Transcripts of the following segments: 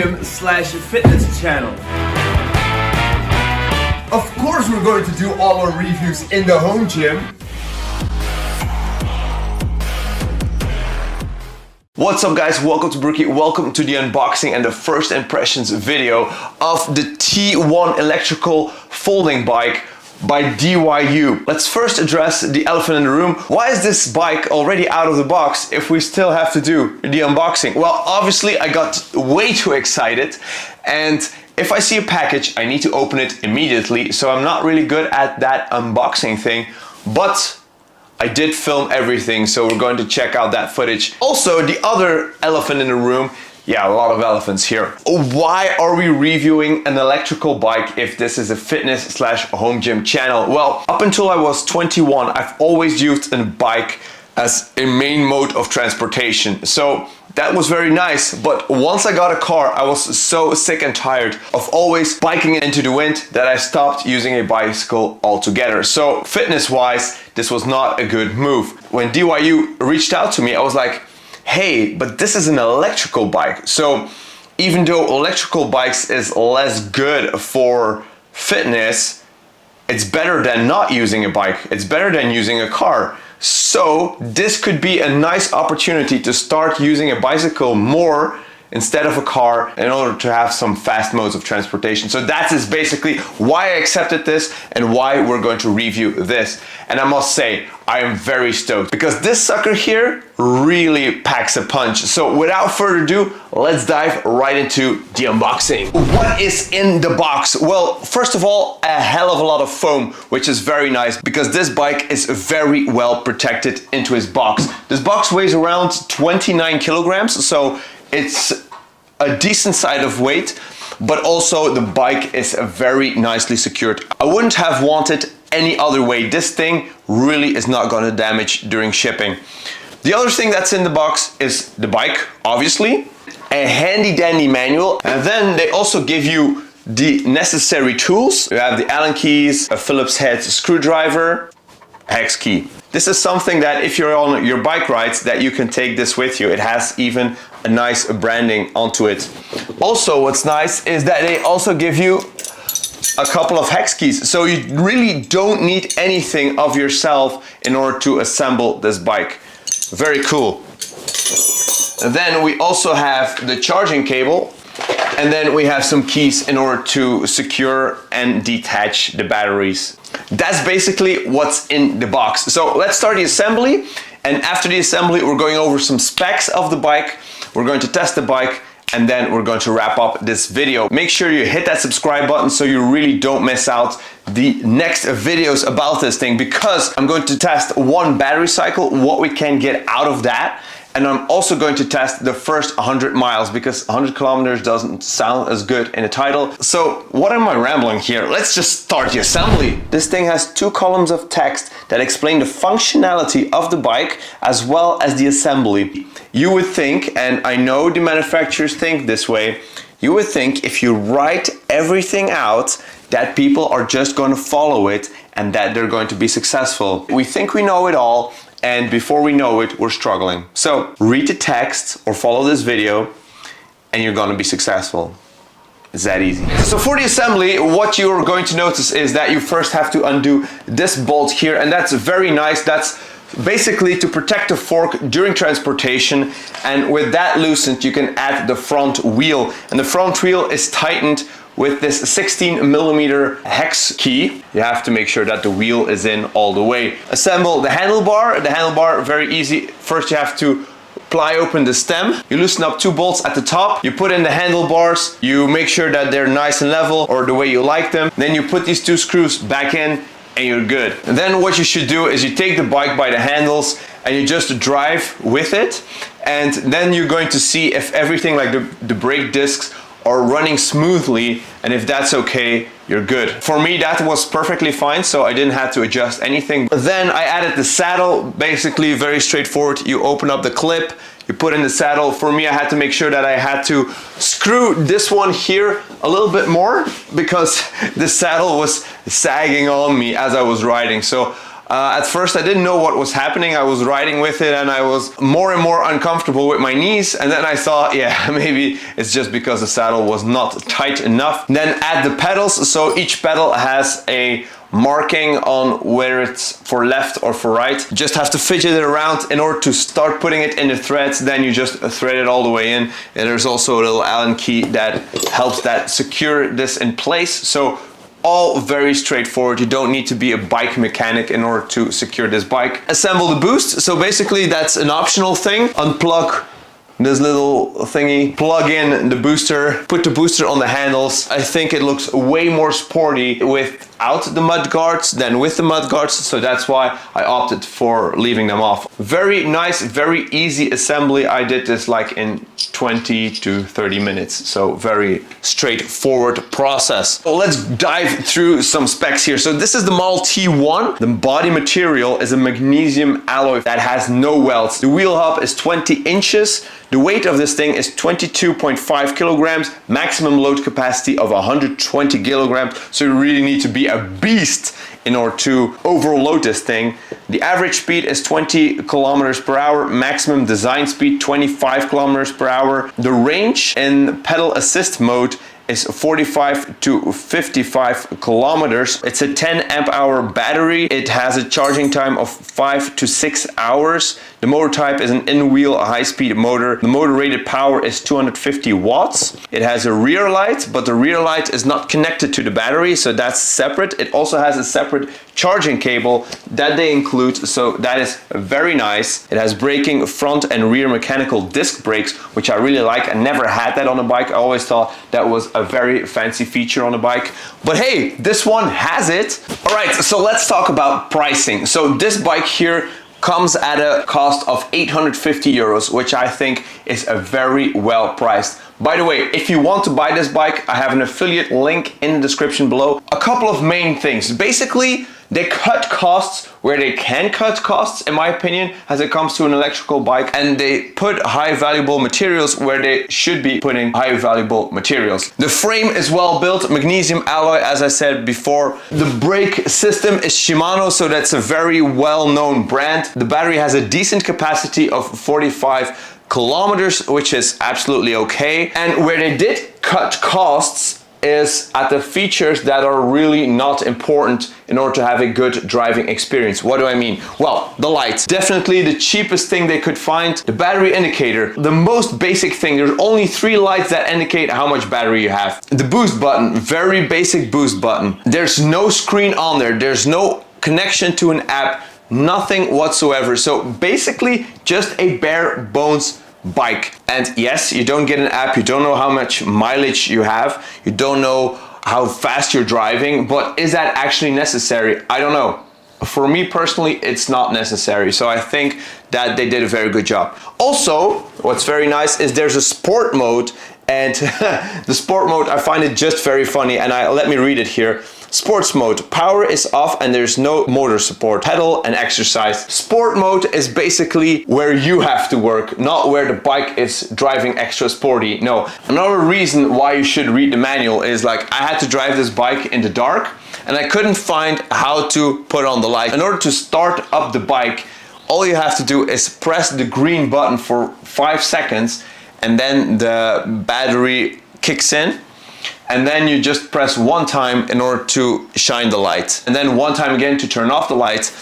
gym/fitness channel. Of course we're going to do all our reviews in the home gym. What's up guys, welcome to Brookie, welcome to the unboxing and the first impressions video of the T1 electrical folding bike by DYU. Let's first address the elephant in the room. Why is this bike already out of the box if we still have to do the unboxing? Well, obviously I got way too excited, and if I see a package, I need to open it immediately, so I'm not really good at that unboxing thing, but I did film everything, so we're going to check out that footage. Also, the other elephant in the room, yeah, a lot of elephants here. Why are we reviewing an electrical bike if this is a fitness/home gym channel? Well, up until I was 21, I've always used a bike as a main mode of transportation. So that was very nice, but once I got a car, I was so sick and tired of always biking into the wind that I stopped using a bicycle altogether. So fitness-wise, this was not a good move. When DYU reached out to me, I was like, hey, but this is an electrical bike. So even though electrical bikes is less good for fitness, it's better than not using a bike. It's better than using a car. So this could be a nice opportunity to start using a bicycle more instead of a car in order to have some fast modes of transportation. So that is basically why I accepted this and why we're going to review this. And I must say, I am very stoked because this sucker here really packs a punch. So without further ado, let's dive right into the unboxing. What is in the box? Well, first of all, a hell of a lot of foam, which is very nice because this bike is very well protected into its box. This box weighs around 29 kilograms, so it's a decent side of weight, but also the bike is very nicely secured. I wouldn't have wanted any other way. This thing really is not going to damage during shipping. The other thing that's in the box is the bike, obviously, a handy dandy manual, and then they also give you the necessary tools. You have the Allen keys, a Phillips head screwdriver, hex key. This is something that if you're on your bike rides that you can take this with you. It has even a nice branding onto it. Also, what's nice is that they also give you a couple of hex keys. So you really don't need anything of yourself in order to assemble this bike. Very cool. And then we also have the charging cable. And then we have some keys in order to secure and detach the batteries. That's basically what's in the box. So let's start the assembly. And after the assembly, we're going over some specs of the bike. We're going to test the bike, and then we're going to wrap up this video. Make sure you hit that subscribe button so you really don't miss out the next videos about this thing, because I'm going to test one battery cycle, what we can get out of that. And I'm also going to test the first 100 miles because 100 kilometers doesn't sound as good in the title. So what am I rambling here? Let's just start the assembly. This thing has 2 columns of text that explain the functionality of the bike as well as the assembly. You would think, and I know the manufacturers think this way, you would think if you write everything out that people are just going to follow it and that they're going to be successful. We think we know it all, and before we know it, we're struggling. So read the text or follow this video and you're gonna be successful. It's that easy. So for the assembly, what you're going to notice is that you first have to undo this bolt here, and that's very nice. That's basically to protect the fork during transportation, and with that loosened, you can add the front wheel. And the front wheel is tightened with this 16mm hex key. You have to make sure that the wheel is in all the way. Assemble the handlebar. The handlebar, very easy. First you have to pry open the stem. You loosen up 2 bolts at the top. You put in the handlebars. You make sure that they're nice and level or the way you like them. Then you put these 2 screws back in and you're good. And then what you should do is you take the bike by the handles and you just drive with it. And then you're going to see if everything like the brake discs are running smoothly, and if that's okay, you're good. For me, that was perfectly fine, so I didn't have to adjust anything. Then I added the saddle, basically very straightforward. You open up the clip, you put in the saddle. For me, I had to make sure that I had to screw this one here a little bit more because the saddle was sagging on me as I was riding. So At first I didn't know what was happening. I was riding with it and I was more and more uncomfortable with my knees, and then I thought, yeah, maybe it's just because the saddle was not tight enough. Then add the pedals. So each pedal has a marking on whether it's for left or for right. You just have to fidget it around in order to start putting it in the threads. Then you just thread it all the way in, and there's also a little Allen key that helps that secure this in place. So all very straightforward. You don't need to be a bike mechanic in order to secure this bike. Assemble the boost. So basically that's an optional thing. Unplug this little thingy, plug in the booster, put the booster on the handles. I think it looks way more sporty without the mud guards than with the mud guards, so that's why I opted for leaving them off. Very nice, very easy assembly. I did this like in 20 to 30 minutes, so very straightforward process. So let's dive through some specs here. So this is the Model T1. The body material is a magnesium alloy that has no welds. The wheel hub is 20 inches. The weight of this thing is 22.5 kilograms, maximum load capacity of 120 kilograms. So you really need to be a beast in order to overload this thing. The average speed is 20 kilometers per hour, maximum design speed 25 kilometers per hour. The range in pedal assist mode is 45 to 55 kilometers. It's a 10 amp hour battery. It has a charging time of 5 to 6 hours. The motor type is an in-wheel high-speed motor. The motor rated power is 250 watts. It has a rear light, but the rear light is not connected to the battery, so that's separate. It also has a separate charging cable that they include, so that is very nice. It has braking front and rear mechanical disc brakes, which I really like. I never had that on a bike. I always thought that was a very fancy feature on a bike, but hey, this one has it. All right, so let's talk about pricing. So this bike here comes at a cost of 850 euros, which I think is a very well priced. By the way, if you want to buy this bike, I have an affiliate link in the description below. A couple of main things. Basically, they cut costs where they can cut costs, in my opinion, as it comes to an electrical bike, and they put high valuable materials where they should be putting high valuable materials. The frame is well built, magnesium alloy, as I said before. The brake system is Shimano, so that's a very well-known brand. The battery has a decent capacity of 45 kilometers, which is absolutely okay. And where they did cut costs is at the features that are really not important in order to have a good driving experience. What do I mean? Well, the lights. Definitely the cheapest thing they could find. The battery indicator. The most basic thing. There's only 3 lights that indicate how much battery you have. The boost button. Very basic boost button. There's no screen on there. There's no connection to an app. Nothing whatsoever. So basically just a bare bones bike. And yes, you don't get an app, you don't know how much mileage you have, you don't know how fast you're driving, but is that actually necessary? I don't know. For me personally, it's not necessary. So I think that they did a very good job. Also, what's very nice is there's a sport mode, and the sport mode, I find it just very funny, and let me read it here. Sports mode, power is off and there's no motor support, pedal and exercise. Sport mode is basically where you have to work, not where the bike is driving extra sporty. No. Another reason why you should read the manual is like I had to drive this bike in the dark and I couldn't find how to put on the light. In order to start up the bike, all you have to do is press the green button for 5 seconds and then the battery kicks in. And then you just press one time in order to shine the light. And then one time again to turn off the lights.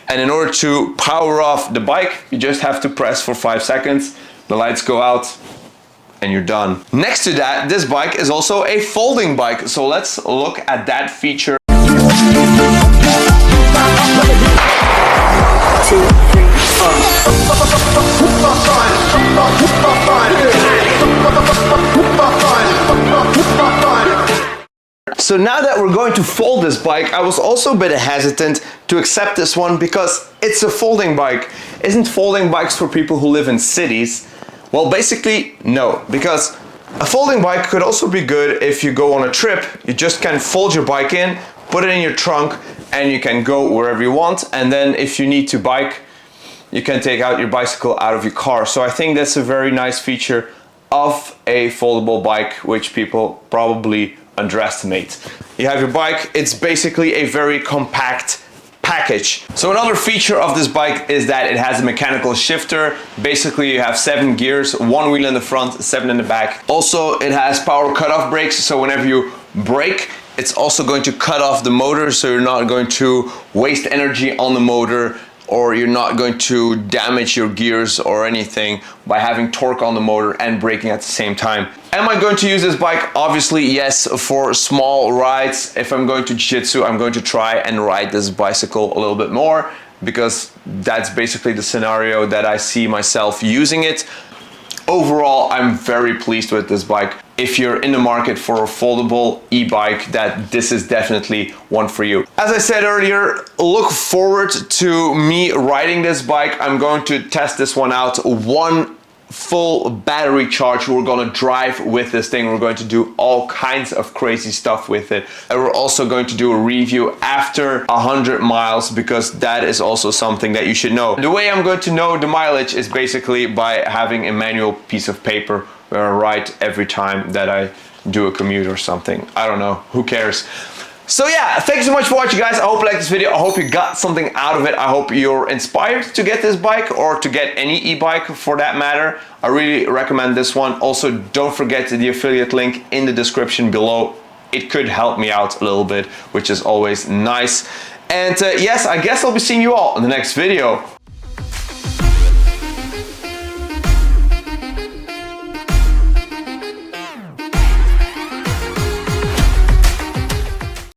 And in order to power off the bike, you just have to press for 5 seconds. The lights go out and you're done. Next to that, this bike is also a folding bike. So let's look at that feature. 2, 3, 4. So now that we're going to fold this bike, I was also a bit hesitant to accept this one because it's a folding bike. Isn't folding bikes for people who live in cities? Well, basically, no, because a folding bike could also be good if you go on a trip. You just can fold your bike in, put it in your trunk, and you can go wherever you want. And then if you need to bike, you can take out your bicycle out of your car. So I think that's a very nice feature of a foldable bike, which people probably underestimate. You have your bike, it's basically a very compact package. So another feature of this bike is that it has a mechanical shifter. Basically you have 7 gears, 1 wheel in the front, 7 in the back. Also it has power cutoff brakes, so whenever you brake, it's also going to cut off the motor, so you're not going to waste energy on the motor, or you're not going to damage your gears or anything by having torque on the motor and braking at the same time. Am I going to use this bike? Obviously yes, for small rides. If I'm going to jiu-jitsu, I'm going to try and ride this bicycle a little bit more, because that's basically the scenario that I see myself using it. Overall, I'm very pleased with this bike. If you're in the market for a foldable e-bike, this is definitely one for you. As I said earlier, look forward to me riding this bike. I'm going to test this one out. One full battery charge. We're going to drive with this thing. We're going to do all kinds of crazy stuff with it. And we're also going to do a review after 100 miles, because that is also something that you should know. The way I'm going to know the mileage is basically by having a manual piece of paper where I write every time that I do a commute or something. I don't know, who cares? So yeah, thank you so much for watching, guys. I hope you liked this video. I hope you got something out of it. I hope you're inspired to get this bike, or to get any e-bike for that matter. I really recommend this one. Also, don't forget the affiliate link in the description below. It could help me out a little bit, which is always nice. And yes, I guess I'll be seeing you all in the next video.